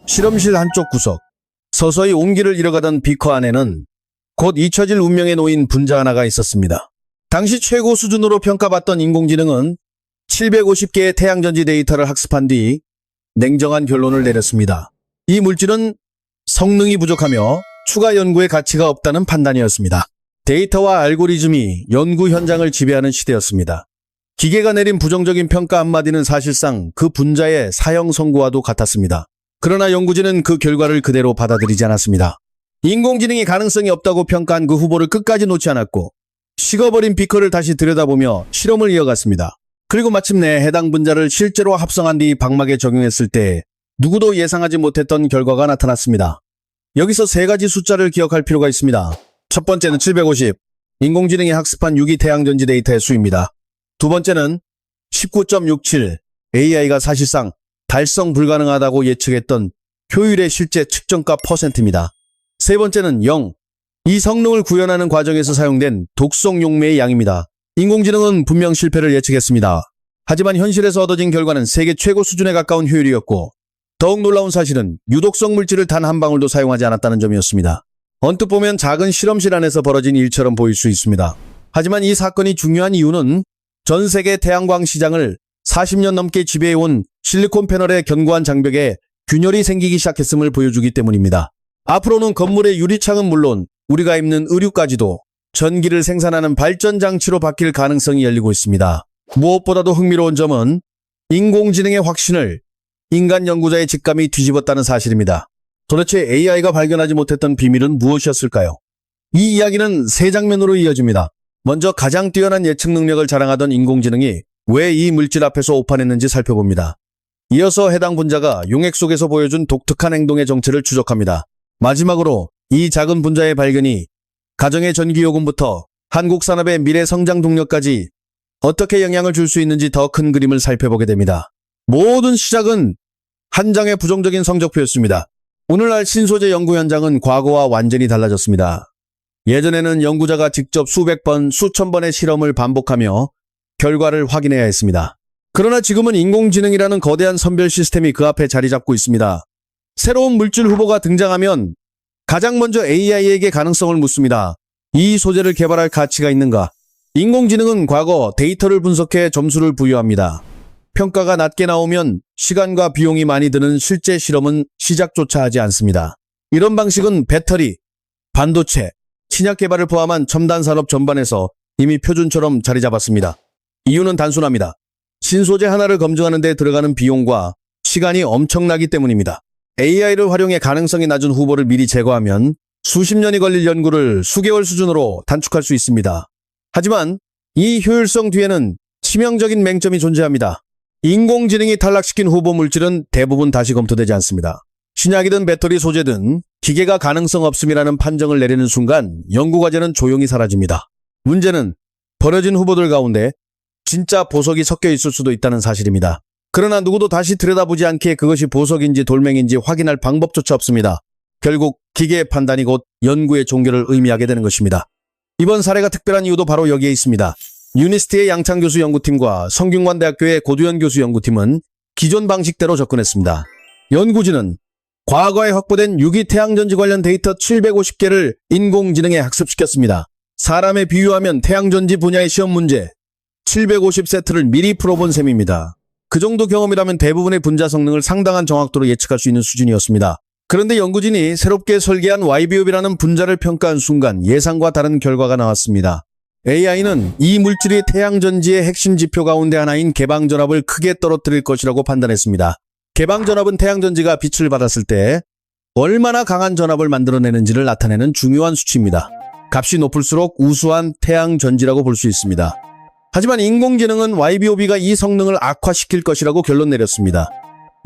실험실 한쪽 구석. 서서히 온기를 잃어가던 비커 안에는 곧 잊혀질 운명에 놓인 분자 하나가 있었습니다. 당시 최고 수준으로 평가받던 인공지능은 750개의 태양전지 데이터를 학습한 뒤 냉정한 결론을 내렸습니다. 이 물질은 성능이 부족하며 추가 연구의 가치가 없다는 판단이었습니다. 데이터와 알고리즘이 연구 현장을 지배하는 시대였습니다. 기계가 내린 부정적인 평가 한마디는 사실상 그 분자의 사형 선고와도 같았습니다. 그러나 연구진은 그 결과를 그대로 받아들이지 않았습니다. 인공지능이 가능성이 없다고 평가한 그 후보를 끝까지 놓지 않았고 식어버린 비커를 다시 들여다보며 실험을 이어갔습니다. 그리고 마침내 해당 분자를 실제로 합성한 뒤 방막에 적용했을 때 누구도 예상하지 못했던 결과가 나타났습니다. 여기서 세 가지 숫자를 기억할 필요가 있습니다. 첫 번째는 750, 인공지능이 학습한 유기 태양전지 데이터의 수입니다. 두 번째는 19.67, AI가 사실상 달성 불가능하다고 예측했던 효율의 실제 측정가 %입니다. 세 번째는 0, 이 성능을 구현하는 과정에서 사용된 독성 용매의 양입니다. 인공지능은 분명 실패를 예측했습니다. 하지만 현실에서 얻어진 결과는 세계 최고 수준에 가까운 효율이었고 더욱 놀라운 사실은 유독성 물질을 단 한 방울도 사용하지 않았다는 점이었습니다. 언뜻 보면 작은 실험실 안에서 벌어진 일처럼 보일 수 있습니다. 하지만 이 사건이 중요한 이유는 전 세계 태양광 시장을 40년 넘게 지배해온 실리콘 패널의 견고한 장벽에 균열이 생기기 시작했음을 보여주기 때문입니다. 앞으로는 건물의 유리창은 물론 우리가 입는 의류까지도 전기를 생산하는 발전 장치로 바뀔 가능성이 열리고 있습니다. 무엇보다도 흥미로운 점은 인공지능의 확신을 인간 연구자의 직감이 뒤집었다는 사실입니다. 도대체 AI가 발견하지 못했던 비밀은 무엇이었을까요? 이 이야기는 세 장면으로 이어집니다. 먼저 가장 뛰어난 예측 능력을 자랑하던 인공지능이 왜 이 물질 앞에서 오판했는지 살펴봅니다. 이어서 해당 분자가 용액 속에서 보여준 독특한 행동의 정체를 추적합니다. 마지막으로 이 작은 분자의 발견이 가정의 전기요금부터 한국 산업의 미래 성장 동력까지 어떻게 영향을 줄 수 있는지 더 큰 그림을 살펴보게 됩니다. 모든 시작은 한 장의 부정적인 성적표였습니다. 오늘날 신소재 연구 현장은 과거와 완전히 달라졌습니다. 예전에는 연구자가 직접 수백 번, 수천 번의 실험을 반복하며 결과를 확인해야 했습니다. 그러나 지금은 인공지능이라는 거대한 선별 시스템이 그 앞에 자리 잡고 있습니다. 새로운 물질 후보가 등장하면 가장 먼저 AI에게 가능성을 묻습니다. 이 소재를 개발할 가치가 있는가? 인공지능은 과거 데이터를 분석해 점수를 부여합니다. 평가가 낮게 나오면 시간과 비용이 많이 드는 실제 실험은 시작조차 하지 않습니다. 이런 방식은 배터리, 반도체, 신약 개발을 포함한 첨단 산업 전반에서 이미 표준처럼 자리 잡았습니다. 이유는 단순합니다. 신소재 하나를 검증하는 데 들어가는 비용과 시간이 엄청나기 때문입니다. AI를 활용해 가능성이 낮은 후보를 미리 제거하면 수십 년이 걸릴 연구를 수개월 수준으로 단축할 수 있습니다. 하지만 이 효율성 뒤에는 치명적인 맹점이 존재합니다. 인공지능이 탈락시킨 후보 물질은 대부분 다시 검토되지 않습니다. 신약이든 배터리 소재든 기계가 가능성 없음이라는 판정을 내리는 순간 연구과제는 조용히 사라집니다. 문제는 버려진 후보들 가운데 진짜 보석이 섞여 있을 수도 있다는 사실입니다. 그러나 누구도 다시 들여다보지 않기에 그것이 보석인지 돌멩인지 확인할 방법조차 없습니다. 결국 기계의 판단이 곧 연구의 종결을 의미하게 되는 것입니다. 이번 사례가 특별한 이유도 바로 여기에 있습니다. 유니스트의 양창 교수 연구팀과 성균관대학교의 고두현 교수 연구팀은 기존 방식대로 접근했습니다. 연구진은 과거에 확보된 유기 태양전지 관련 데이터 750개를 인공지능에 학습시켰습니다. 사람에 비유하면 태양전지 분야의 시험 문제 750세트를 미리 풀어본 셈입니다. 그 정도 경험이라면 대부분의 분자 성능을 상당한 정확도로 예측할 수 있는 수준이었습니다. 그런데 연구진이 새롭게 설계한 YBOB라는 분자를 평가한 순간 예상과 다른 결과가 나왔습니다. AI는 이 물질이 태양전지의 핵심 지표 가운데 하나인 개방전압을 크게 떨어뜨릴 것이라고 판단했습니다. 개방전압은 태양전지가 빛을 받았을 때 얼마나 강한 전압을 만들어내는지를 나타내는 중요한 수치입니다. 값이 높을수록 우수한 태양전지라고 볼 수 있습니다. 하지만 인공지능은 YBOB가 이 성능을 악화시킬 것이라고 결론 내렸습니다.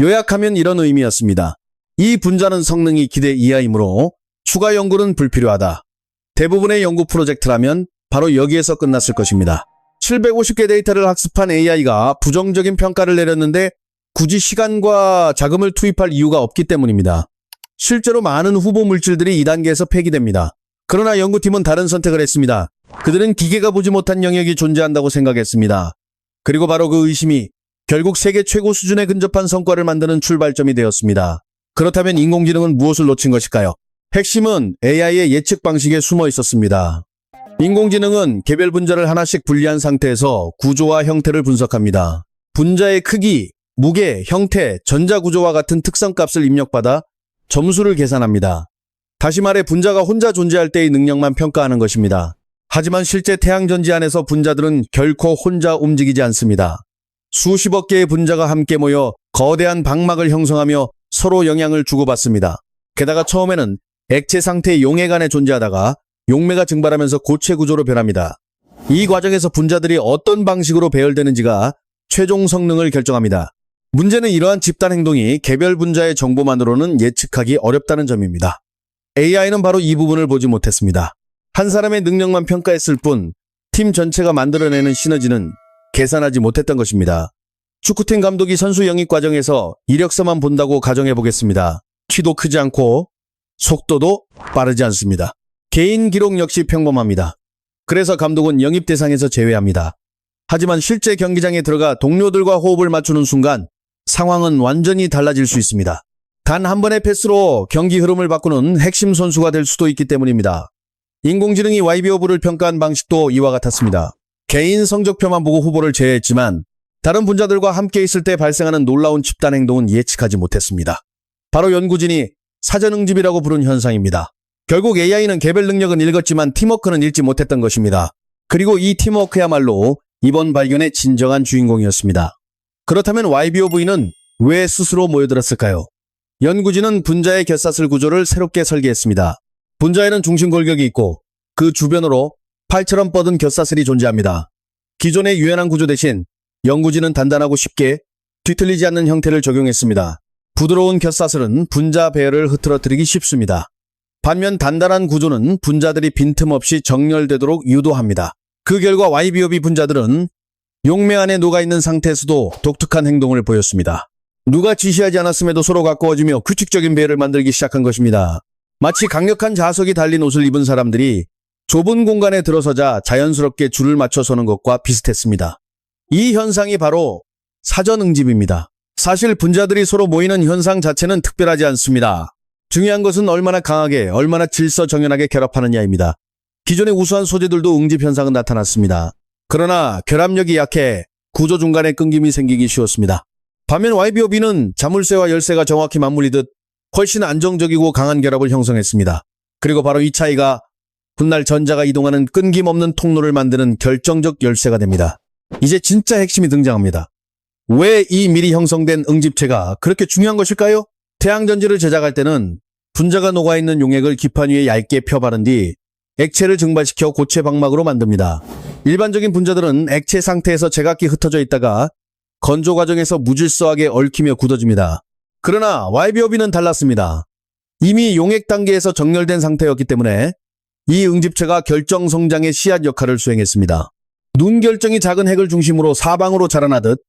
요약하면 이런 의미였습니다. 이 분자는 성능이 기대 이하이므로 추가 연구는 불필요하다. 대부분의 연구 프로젝트라면 바로 여기에서 끝났을 것입니다. 750개 데이터를 학습한 AI가 부정적인 평가를 내렸는데 굳이 시간과 자금을 투입할 이유가 없기 때문입니다. 실제로 많은 후보 물질들이 2단계에서 폐기됩니다. 그러나 연구팀은 다른 선택을 했습니다. 그들은 기계가 보지 못한 영역이 존재한다고 생각했습니다. 그리고 바로 그 의심이 결국 세계 최고 수준에 근접한 성과를 만드는 출발점이 되었습니다. 그렇다면 인공지능은 무엇을 놓친 것일까요? 핵심은 AI의 예측 방식에 숨어 있었습니다. 인공지능은 개별 분자를 하나씩 분리한 상태에서 구조와 형태를 분석합니다. 분자의 크기, 무게, 형태, 전자구조와 같은 특성값을 입력받아 점수를 계산합니다. 다시 말해 분자가 혼자 존재할 때의 능력만 평가하는 것입니다. 하지만 실제 태양전지 안에서 분자들은 결코 혼자 움직이지 않습니다. 수십억 개의 분자가 함께 모여 거대한 방막을 형성하며 서로 영향을 주고받습니다. 게다가 처음에는 액체 상태의 용액 안에 존재하다가 용매가 증발하면서 고체 구조로 변합니다. 이 과정에서 분자들이 어떤 방식으로 배열되는지가 최종 성능을 결정합니다. 문제는 이러한 집단 행동이 개별 분자의 정보만으로는 예측하기 어렵다는 점입니다. AI는 바로 이 부분을 보지 못했습니다. 한 사람의 능력만 평가했을 뿐 팀 전체가 만들어내는 시너지는 계산하지 못했던 것입니다. 축구팀 감독이 선수 영입 과정에서 이력서만 본다고 가정해 보겠습니다. 키도 크지 않고 속도도 빠르지 않습니다. 개인 기록 역시 평범합니다. 그래서 감독은 영입 대상에서 제외합니다. 하지만 실제 경기장에 들어가 동료들과 호흡을 맞추는 순간 상황은 완전히 달라질 수 있습니다. 단 한 번의 패스로 경기 흐름을 바꾸는 핵심 선수가 될 수도 있기 때문입니다. 인공지능이 YBO부를 평가한 방식도 이와 같았습니다. 개인 성적표만 보고 후보를 제외했지만 다른 분자들과 함께 있을 때 발생하는 놀라운 집단 행동은 예측하지 못했습니다. 바로 연구진이 사전응집이라고 부른 현상입니다. 결국 AI는 개별 능력은 읽었지만 팀워크는 읽지 못했던 것입니다. 그리고 이 팀워크야말로 이번 발견의 진정한 주인공이었습니다. 그렇다면 YBOV는 왜 스스로 모여들었을까요? 연구진은 분자의 결사슬 구조를 새롭게 설계했습니다. 분자에는 중심 골격이 있고 그 주변으로 팔처럼 뻗은 결사슬이 존재합니다. 기존의 유연한 구조 대신 연구진은 단단하고 쉽게 뒤틀리지 않는 형태를 적용했습니다. 부드러운 결사슬은 분자 배열을 흐트러뜨리기 쉽습니다. 반면 단단한 구조는 분자들이 빈틈없이 정렬되도록 유도합니다. 그 결과 YBOB 분자들은 용매 안에 녹아있는 상태에서도 독특한 행동을 보였습니다. 누가 지시하지 않았음에도 서로 가까워지며 규칙적인 배열을 만들기 시작한 것입니다. 마치 강력한 자석이 달린 옷을 입은 사람들이 좁은 공간에 들어서자 자연스럽게 줄을 맞춰 서는 것과 비슷했습니다. 이 현상이 바로 사전응집입니다. 사실 분자들이 서로 모이는 현상 자체는 특별하지 않습니다. 중요한 것은 얼마나 강하게, 얼마나 질서정연하게 결합하느냐입니다. 기존의 우수한 소재들도 응집 현상은 나타났습니다. 그러나 결합력이 약해 구조 중간에 끊김이 생기기 쉬웠습니다. 반면 YBOB는 자물쇠와 열쇠가 정확히 맞물리듯 훨씬 안정적이고 강한 결합을 형성했습니다. 그리고 바로 이 차이가 훗날 전자가 이동하는 끊김없는 통로를 만드는 결정적 열쇠가 됩니다. 이제 진짜 핵심이 등장합니다. 왜 이 미리 형성된 응집체가 그렇게 중요한 것일까요? 태양전지를 제작할 때는 분자가 녹아있는 용액을 기판 위에 얇게 펴바른 뒤 액체를 증발시켜 고체 방막으로 만듭니다. 일반적인 분자들은 액체 상태에서 제각기 흩어져 있다가 건조 과정에서 무질서하게 얽히며 굳어집니다. 그러나 YBOB는 달랐습니다. 이미 용액 단계에서 정렬된 상태였기 때문에 이 응집체가 결정 성장의 씨앗 역할을 수행했습니다. 눈 결정이 작은 핵을 중심으로 사방으로 자라나듯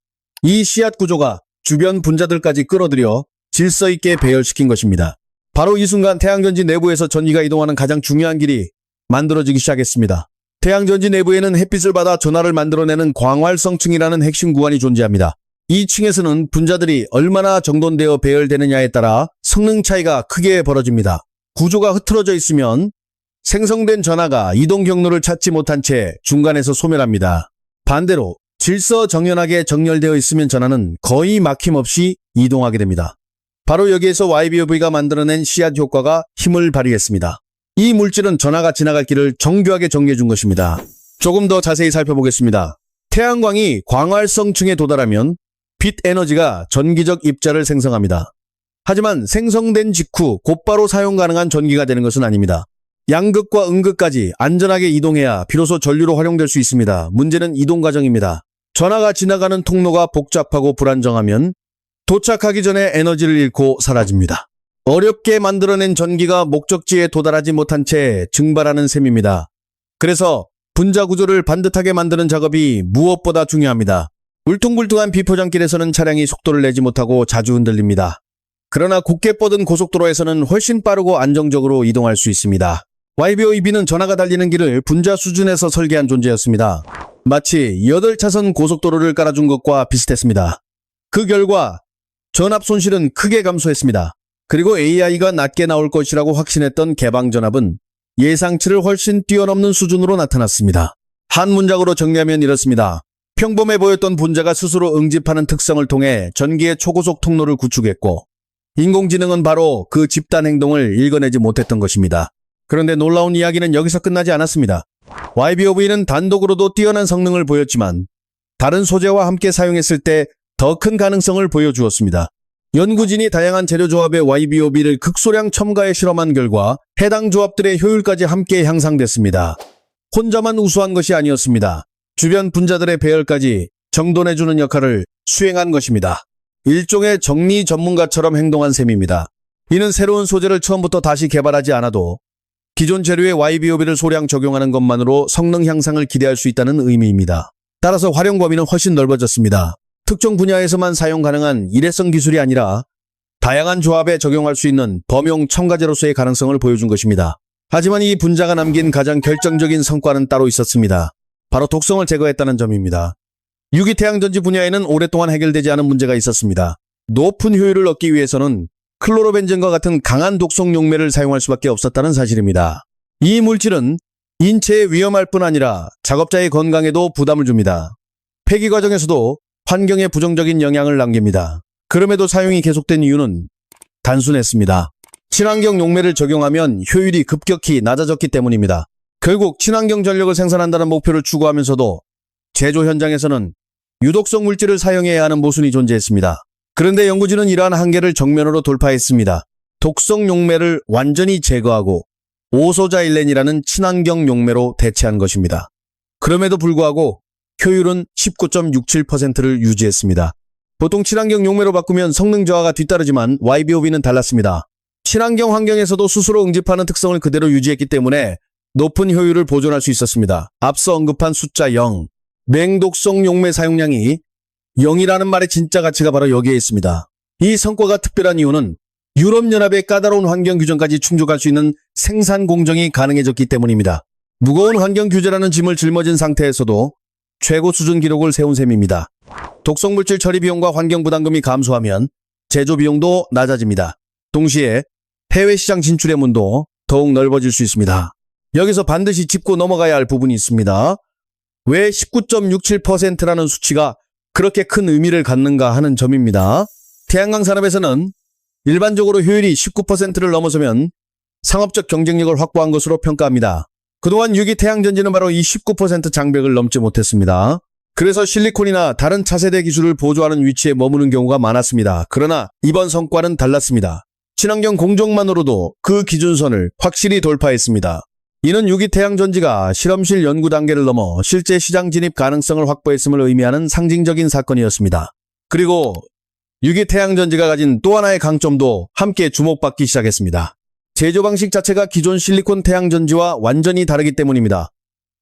이 씨앗 구조가 주변 분자들까지 끌어들여 질서 있게 배열시킨 것입니다. 바로 이 순간 태양전지 내부에서 전기가 이동하는 가장 중요한 길이 만들어지기 시작했습니다. 태양전지 내부에는 햇빛을 받아 전하를 만들어내는 광활성층이라는 핵심 구간이 존재합니다. 이 층에서는 분자들이 얼마나 정돈되어 배열되느냐에 따라 성능 차이가 크게 벌어집니다. 구조가 흐트러져 있으면 생성된 전하가 이동 경로를 찾지 못한 채 중간에서 소멸합니다. 반대로 질서정연하게 정렬되어 있으면 전하는 거의 막힘없이 이동하게 됩니다. 바로 여기에서 YBOV가 만들어낸 씨앗 효과가 힘을 발휘했습니다. 이 물질은 전하가 지나갈 길을 정교하게 정리해 준 것입니다. 조금 더 자세히 살펴보겠습니다. 태양광이 광활성층에 도달하면 빛 에너지가 전기적 입자를 생성합니다. 하지만 생성된 직후 곧바로 사용 가능한 전기가 되는 것은 아닙니다. 양극과 음극까지 안전하게 이동해야 비로소 전류로 활용될 수 있습니다. 문제는 이동 과정입니다. 전하가 지나가는 통로가 복잡하고 불안정하면 도착하기 전에 에너지를 잃고 사라집니다. 어렵게 만들어낸 전기가 목적지에 도달하지 못한 채 증발하는 셈입니다. 그래서 분자 구조를 반듯하게 만드는 작업이 무엇보다 중요합니다. 울퉁불퉁한 비포장길에서는 차량이 속도를 내지 못하고 자주 흔들립니다. 그러나 곧게 뻗은 고속도로에서는 훨씬 빠르고 안정적으로 이동할 수 있습니다. YBOEB는 전하가 달리는 길을 분자 수준에서 설계한 존재였습니다. 마치 8차선 고속도로를 깔아준 것과 비슷했습니다. 그 결과 전압 손실은 크게 감소했습니다. 그리고 AI가 낮게 나올 것이라고 확신했던 개방전압은 예상치를 훨씬 뛰어넘는 수준으로 나타났습니다. 한 문장으로 정리하면 이렇습니다. 평범해 보였던 분자가 스스로 응집하는 특성을 통해 전기의 초고속 통로를 구축했고 인공지능은 바로 그 집단 행동을 읽어내지 못했던 것입니다. 그런데 놀라운 이야기는 여기서 끝나지 않았습니다. YB-OV는 단독으로도 뛰어난 성능을 보였지만 다른 소재와 함께 사용했을 때 더 큰 가능성을 보여주었습니다. 연구진이 다양한 재료 조합의 YB-OV를 극소량 첨가해 실험한 결과 해당 조합들의 효율까지 함께 향상됐습니다. 혼자만 우수한 것이 아니었습니다. 주변 분자들의 배열까지 정돈해주는 역할을 수행한 것입니다. 일종의 정리 전문가처럼 행동한 셈입니다. 이는 새로운 소재를 처음부터 다시 개발하지 않아도 기존 재료에 YB-OV를 소량 적용하는 것만으로 성능 향상을 기대할 수 있다는 의미입니다. 따라서 활용 범위는 훨씬 넓어졌습니다. 특정 분야에서만 사용 가능한 일회성 기술이 아니라 다양한 조합에 적용할 수 있는 범용 첨가제로서의 가능성을 보여준 것입니다. 하지만 이 분자가 남긴 가장 결정적인 성과는 따로 있었습니다. 바로 독성을 제거했다는 점입니다. 유기태양전지 분야에는 오랫동안 해결되지 않은 문제가 있었습니다. 높은 효율을 얻기 위해서는 클로로벤젠과 같은 강한 독성 용매를 사용할 수밖에 없었다는 사실입니다. 이 물질은 인체에 위험할 뿐 아니라 작업자의 건강에도 부담을 줍니다. 폐기 과정에서도 환경에 부정적인 영향을 남깁니다. 그럼에도 사용이 계속된 이유는 단순했습니다. 친환경 용매를 적용하면 효율이 급격히 낮아졌기 때문입니다. 결국 친환경 전력을 생산한다는 목표를 추구하면서도 제조 현장에서는 유독성 물질을 사용해야 하는 모순이 존재했습니다. 그런데 연구진은 이러한 한계를 정면으로 돌파했습니다. 독성 용매를 완전히 제거하고 오소자일렌이라는 친환경 용매로 대체한 것입니다. 그럼에도 불구하고 효율은 19.67%를 유지했습니다. 보통 친환경 용매로 바꾸면 성능 저하가 뒤따르지만 YB-OV는 달랐습니다. 친환경 환경에서도 스스로 응집하는 특성을 그대로 유지했기 때문에 높은 효율을 보존할 수 있었습니다. 앞서 언급한 숫자 0, 맹독성 용매 사용량이 0이라는 말의 진짜 가치가 바로 여기에 있습니다. 이 성과가 특별한 이유는 유럽연합의 까다로운 환경 규정까지 충족할 수 있는 생산 공정이 가능해졌기 때문입니다. 무거운 환경 규제라는 짐을 짊어진 상태에서도 최고 수준 기록을 세운 셈입니다. 독성물질 처리 비용과 환경 부담금이 감소하면 제조 비용도 낮아집니다. 동시에 해외 시장 진출의 문도 더욱 넓어질 수 있습니다. 여기서 반드시 짚고 넘어가야 할 부분이 있습니다. 왜 19.67%라는 수치가 그렇게 큰 의미를 갖는가 하는 점입니다. 태양광 산업에서는 일반적으로 효율이 19%를 넘어서면 상업적 경쟁력을 확보한 것으로 평가합니다. 그동안 유기태양전지는 바로 이 19% 장벽을 넘지 못했습니다. 그래서 실리콘이나 다른 차세대 기술을 보조하는 위치에 머무는 경우가 많았습니다. 그러나 이번 성과는 달랐습니다. 친환경 공정만으로도 그 기준선을 확실히 돌파했습니다. 이는 유기태양전지가 실험실 연구 단계를 넘어 실제 시장 진입 가능성을 확보했음을 의미하는 상징적인 사건이었습니다. 그리고 유기태양전지가 가진 또 하나의 강점도 함께 주목받기 시작했습니다. 제조 방식 자체가 기존 실리콘 태양전지와 완전히 다르기 때문입니다.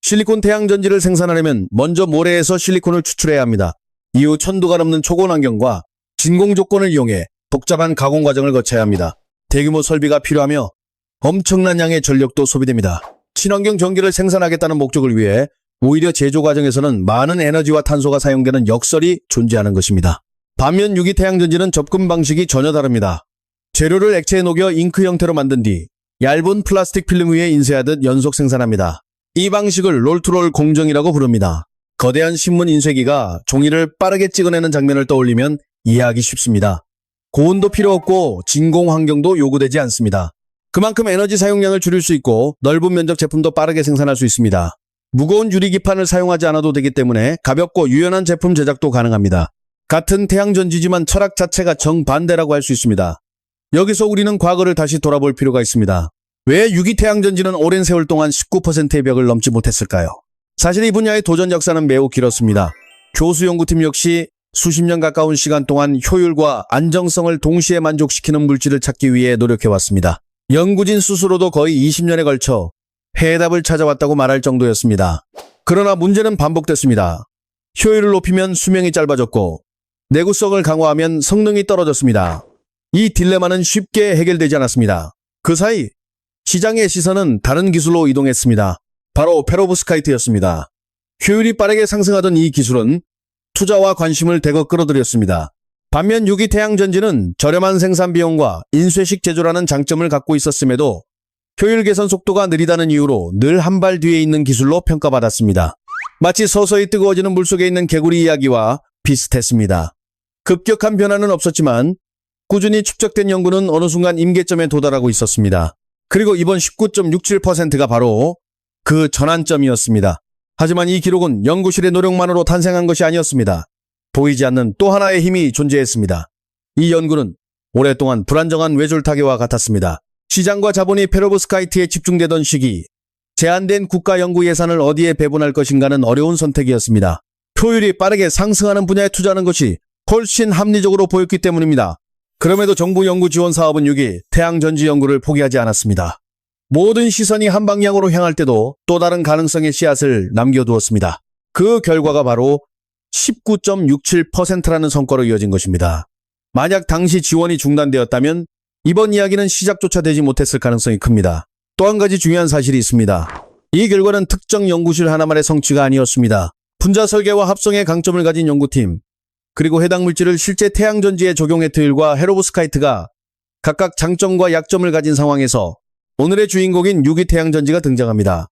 실리콘 태양전지를 생산하려면 먼저 모래에서 실리콘을 추출해야 합니다. 이후 천도가 넘는 초고온 환경과 진공 조건을 이용해 복잡한 가공 과정을 거쳐야 합니다. 대규모 설비가 필요하며 엄청난 양의 전력도 소비됩니다. 친환경 전기를 생산하겠다는 목적을 위해 오히려 제조 과정에서는 많은 에너지와 탄소가 사용되는 역설이 존재하는 것입니다. 반면 유기태양전지는 접근 방식이 전혀 다릅니다. 재료를 액체에 녹여 잉크 형태로 만든 뒤 얇은 플라스틱 필름 위에 인쇄하듯 연속 생산합니다. 이 방식을 롤투롤 공정이라고 부릅니다. 거대한 신문 인쇄기가 종이를 빠르게 찍어내는 장면을 떠올리면 이해하기 쉽습니다. 고온도 필요 없고 진공 환경도 요구되지 않습니다. 그만큼 에너지 사용량을 줄일 수 있고 넓은 면적 제품도 빠르게 생산할 수 있습니다. 무거운 유리기판을 사용하지 않아도 되기 때문에 가볍고 유연한 제품 제작도 가능합니다. 같은 태양전지지만 철학 자체가 정반대라고 할 수 있습니다. 여기서 우리는 과거를 다시 돌아볼 필요가 있습니다. 왜 유기태양전지는 오랜 세월 동안 19%의 벽을 넘지 못했을까요? 사실 이 분야의 도전 역사는 매우 길었습니다. 교수 연구팀 역시 수십 년 가까운 시간 동안 효율과 안정성을 동시에 만족시키는 물질을 찾기 위해 노력해왔습니다. 연구진 스스로도 거의 20년에 걸쳐 해답을 찾아왔다고 말할 정도였습니다. 그러나 문제는 반복됐습니다. 효율을 높이면 수명이 짧아졌고 내구성을 강화하면 성능이 떨어졌습니다. 이 딜레마는 쉽게 해결되지 않았습니다. 그 사이 시장의 시선은 다른 기술로 이동했습니다. 바로 페로브스카이트였습니다. 효율이 빠르게 상승하던 이 기술은 투자와 관심을 대거 끌어들였습니다. 반면 유기태양전지는 저렴한 생산 비용과 인쇄식 제조라는 장점을 갖고 있었음에도 효율 개선 속도가 느리다는 이유로 늘 한 발 뒤에 있는 기술로 평가받았습니다. 마치 서서히 뜨거워지는 물속에 있는 개구리 이야기와 비슷했습니다. 급격한 변화는 없었지만 꾸준히 축적된 연구는 어느 순간 임계점에 도달하고 있었습니다. 그리고 이번 19.67%가 바로 그 전환점이었습니다. 하지만 이 기록은 연구실의 노력만으로 탄생한 것이 아니었습니다. 보이지 않는 또 하나의 힘이 존재했습니다. 이 연구는 오랫동안 불안정한 외줄타기와 같았습니다. 시장과 자본이 페로브스카이트에 집중되던 시기, 제한된 국가 연구 예산을 어디에 배분할 것인가는 어려운 선택이었습니다. 효율이 빠르게 상승하는 분야에 투자하는 것이 훨씬 합리적으로 보였기 때문입니다. 그럼에도 정부 연구 지원 사업은 6기 태양전지 연구를 포기하지 않았습니다. 모든 시선이 한 방향으로 향할 때도 또 다른 가능성의 씨앗을 남겨두었습니다. 그 결과가 바로 19.67%라는 성과로 이어진 것입니다. 만약 당시 지원이 중단되었다면 이번 이야기는 시작조차 되지 못했을 가능성이 큽니다. 또 한 가지 중요한 사실이 있습니다. 이 결과는 특정 연구실 하나만의 성취가 아니었습니다. 분자 설계와 합성의 강점을 가진 연구팀, 그리고 해당 물질을 실제 태양전지에 적용했던 일과 페로브스카이트가 각각 장점과 약점을 가진 상황에서 오늘의 주인공인 유기태양전지가 등장합니다.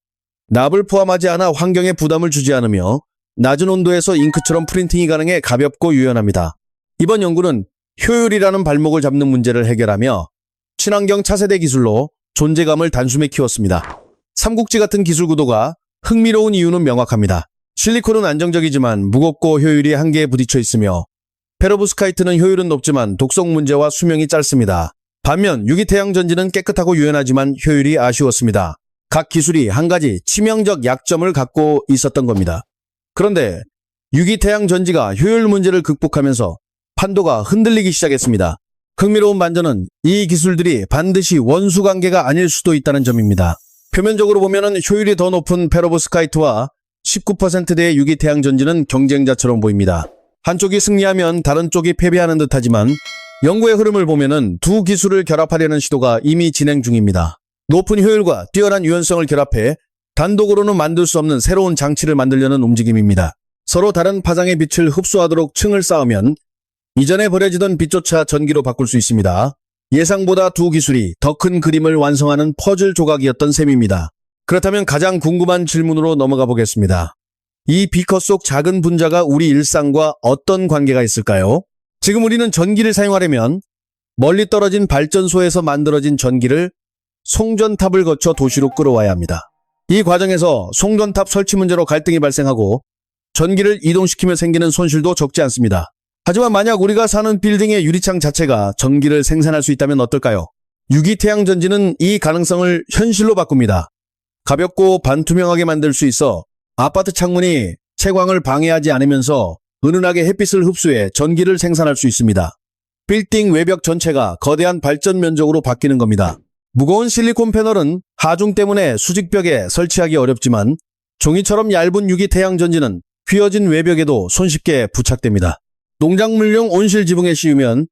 납을 포함하지 않아 환경에 부담을 주지 않으며 낮은 온도에서 잉크처럼 프린팅이 가능해 가볍고 유연합니다. 이번 연구는 효율이라는 발목을 잡는 문제를 해결하며 친환경 차세대 기술로 존재감을 단숨에 키웠습니다. 삼국지 같은 기술 구도가 흥미로운 이유는 명확합니다. 실리콘은 안정적이지만 무겁고 효율이 한계에 부딪혀 있으며 페로브스카이트는 효율은 높지만 독성 문제와 수명이 짧습니다. 반면 유기태양전지는 깨끗하고 유연하지만 효율이 아쉬웠습니다. 각 기술이 한 가지 치명적 약점을 갖고 있었던 겁니다. 그런데 유기태양전지가 효율 문제를 극복하면서 판도가 흔들리기 시작했습니다. 흥미로운 반전은 이 기술들이 반드시 원수 관계가 아닐 수도 있다는 점입니다. 표면적으로 보면 효율이 더 높은 페로브스카이트와 19%대의 유기태양전지는 경쟁자처럼 보입니다. 한쪽이 승리하면 다른 쪽이 패배하는 듯하지만 연구의 흐름을 보면 두 기술을 결합하려는 시도가 이미 진행 중입니다. 높은 효율과 뛰어난 유연성을 결합해 단독으로는 만들 수 없는 새로운 장치를 만들려는 움직임입니다. 서로 다른 파장의 빛을 흡수하도록 층을 쌓으면 이전에 버려지던 빛조차 전기로 바꿀 수 있습니다. 예상보다 두 기술이 더 큰 그림을 완성하는 퍼즐 조각이었던 셈입니다. 그렇다면 가장 궁금한 질문으로 넘어가 보겠습니다. 이 비커 속 작은 분자가 우리 일상과 어떤 관계가 있을까요? 지금 우리는 전기를 사용하려면 멀리 떨어진 발전소에서 만들어진 전기를 송전탑을 거쳐 도시로 끌어와야 합니다. 이 과정에서 송전탑 설치 문제로 갈등이 발생하고 전기를 이동시키며 생기는 손실도 적지 않습니다. 하지만 만약 우리가 사는 빌딩의 유리창 자체가 전기를 생산할 수 있다면 어떨까요? 유기태양전지는 이 가능성을 현실로 바꿉니다. 가볍고 반투명하게 만들 수 있어 아파트 창문이 채광을 방해하지 않으면서 은은하게 햇빛을 흡수해 전기를 생산할 수 있습니다. 빌딩 외벽 전체가 거대한 발전 면적으로 바뀌는 겁니다. 무거운 실리콘 패널은 하중 때문에 수직벽에 설치하기 어렵지만 종이처럼 얇은 유기태양전지는 휘어진 외벽에도 손쉽게 부착됩니다. 농작물용 온실 지붕에 씌우면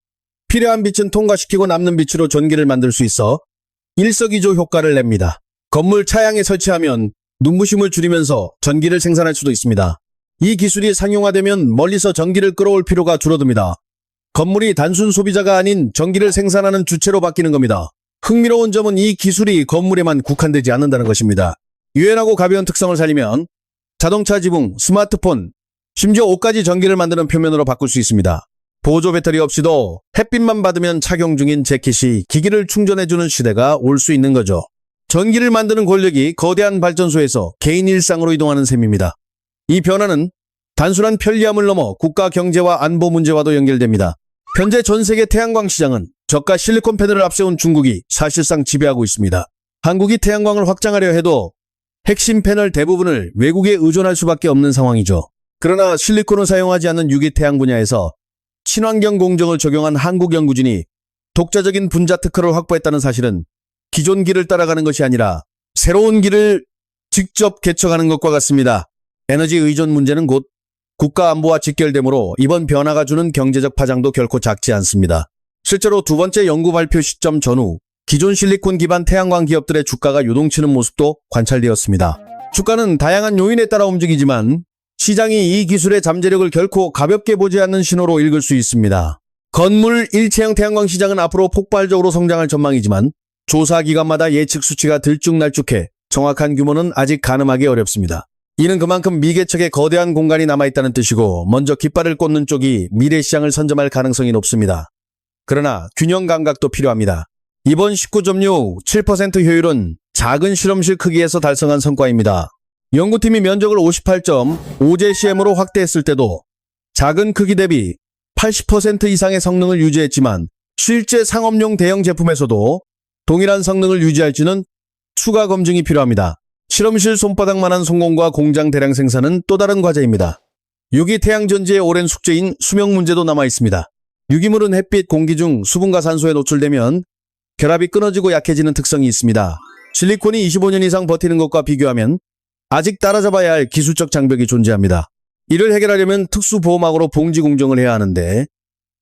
필요한 빛은 통과시키고 남는 빛으로 전기를 만들 수 있어 일석이조 효과를 냅니다. 건물 차양에 설치하면 눈부심을 줄이면서 전기를 생산할 수도 있습니다. 이 기술이 상용화되면 멀리서 전기를 끌어올 필요가 줄어듭니다. 건물이 단순 소비자가 아닌 전기를 생산하는 주체로 바뀌는 겁니다. 흥미로운 점은 이 기술이 건물에만 국한되지 않는다는 것입니다. 유연하고 가벼운 특성을 살리면 자동차 지붕, 스마트폰, 심지어 옷까지 전기를 만드는 표면으로 바꿀 수 있습니다. 보조 배터리 없이도 햇빛만 받으면 착용 중인 재킷이 기기를 충전해주는 시대가 올 수 있는 거죠. 전기를 만드는 권력이 거대한 발전소에서 개인 일상으로 이동하는 셈입니다. 이 변화는 단순한 편리함을 넘어 국가 경제와 안보 문제와도 연결됩니다. 현재 전 세계 태양광 시장은 저가 실리콘 패널을 앞세운 중국이 사실상 지배하고 있습니다. 한국이 태양광을 확장하려 해도 핵심 패널 대부분을 외국에 의존할 수밖에 없는 상황이죠. 그러나 실리콘을 사용하지 않는 유기태양 분야에서 친환경 공정을 적용한 한국 연구진이 독자적인 분자 특허를 확보했다는 사실은 기존 길을 따라가는 것이 아니라 새로운 길을 직접 개척하는 것과 같습니다. 에너지 의존 문제는 곧 국가 안보와 직결되므로 이번 변화가 주는 경제적 파장도 결코 작지 않습니다. 실제로 두 번째 연구 발표 시점 전후 기존 실리콘 기반 태양광 기업들의 주가가 요동치는 모습도 관찰되었습니다. 주가는 다양한 요인에 따라 움직이지만 시장이 이 기술의 잠재력을 결코 가볍게 보지 않는 신호로 읽을 수 있습니다. 건물 일체형 태양광 시장은 앞으로 폭발적으로 성장할 전망이지만 조사 기관마다 예측 수치가 들쭉날쭉해 정확한 규모는 아직 가늠하기 어렵습니다. 이는 그만큼 미개척에 거대한 공간이 남아있다는 뜻이고 먼저 깃발을 꽂는 쪽이 미래 시장을 선점할 가능성이 높습니다. 그러나 균형 감각도 필요합니다. 이번 19.67% 효율은 작은 실험실 크기에서 달성한 성과입니다. 연구팀이 면적을 58.5제시엠으로 확대했을 때도 작은 크기 대비 80% 이상의 성능을 유지했지만 실제 상업용 대형 제품에서도 동일한 성능을 유지할지는 추가 검증이 필요합니다. 실험실 손바닥만한 성공과 공장 대량 생산은 또 다른 과제입니다. 유기태양전지의 오랜 숙제인 수명 문제도 남아 있습니다. 유기물은 햇빛, 공기 중 수분과 산소에 노출되면 결합이 끊어지고 약해지는 특성이 있습니다. 실리콘이 25년 이상 버티는 것과 비교하면 아직 따라잡아야 할 기술적 장벽이 존재합니다. 이를 해결하려면 특수 보호막으로 봉지 공정을 해야 하는데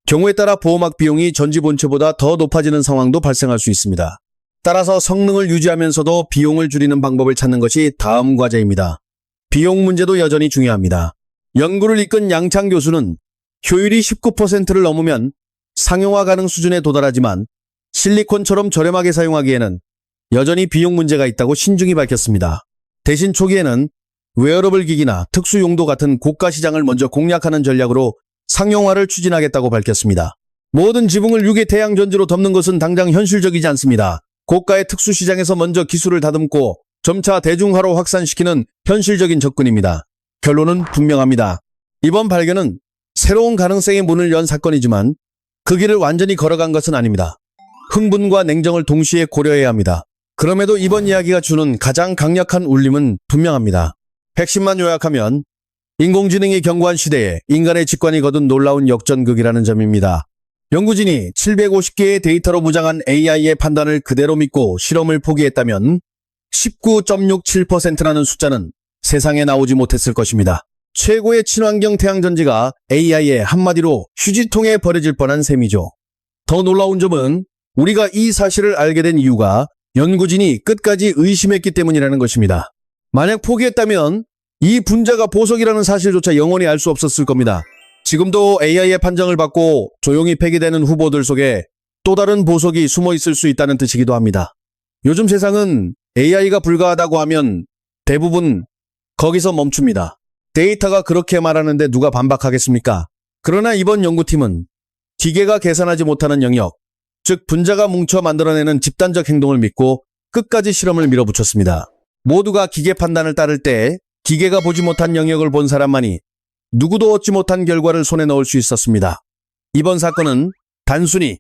경우에 따라 보호막 비용이 전지 본체보다 더 높아지는 상황도 발생할 수 있습니다. 따라서 성능을 유지하면서도 비용을 줄이는 방법을 찾는 것이 다음 과제입니다. 비용 문제도 여전히 중요합니다. 연구를 이끈 양창 교수는 효율이 19%를 넘으면 상용화 가능 수준에 도달하지만 실리콘처럼 저렴하게 사용하기에는 여전히 비용 문제가 있다고 신중히 밝혔습니다. 대신 초기에는 웨어러블 기기나 특수 용도 같은 고가 시장을 먼저 공략하는 전략으로 상용화를 추진하겠다고 밝혔습니다. 모든 지붕을 유기 태양전지로 덮는 것은 당장 현실적이지 않습니다. 고가의 특수 시장에서 먼저 기술을 다듬고 점차 대중화로 확산시키는 현실적인 접근입니다. 결론은 분명합니다. 이번 발견은 새로운 가능성의 문을 연 사건이지만 그 길을 완전히 걸어간 것은 아닙니다. 흥분과 냉정을 동시에 고려해야 합니다. 그럼에도 이번 이야기가 주는 가장 강력한 울림은 분명합니다. 핵심만 요약하면 인공지능이 견고한 시대에 인간의 직관이 거둔 놀라운 역전극이라는 점입니다. 연구진이 750개의 데이터로 무장한 AI의 판단을 그대로 믿고 실험을 포기했다면 19.67%라는 숫자는 세상에 나오지 못했을 것입니다. 최고의 친환경 태양전지가 AI의 한마디로 휴지통에 버려질 뻔한 셈이죠. 더 놀라운 점은 우리가 이 사실을 알게 된 이유가 연구진이 끝까지 의심했기 때문이라는 것입니다. 만약 포기했다면 이 분자가 보석이라는 사실조차 영원히 알 수 없었을 겁니다. 지금도 AI의 판정을 받고 조용히 폐기되는 후보들 속에 또 다른 보석이 숨어 있을 수 있다는 뜻이기도 합니다. 요즘 세상은 AI가 불가하다고 하면 대부분 거기서 멈춥니다. 데이터가 그렇게 말하는데 누가 반박하겠습니까? 그러나 이번 연구팀은 기계가 계산하지 못하는 영역, 즉 분자가 뭉쳐 만들어내는 집단적 행동을 믿고 끝까지 실험을 밀어붙였습니다. 모두가 기계 판단을 따를 때 기계가 보지 못한 영역을 본 사람만이 누구도 얻지 못한 결과를 손에 넣을 수 있었습니다. 이번 사건은 단순히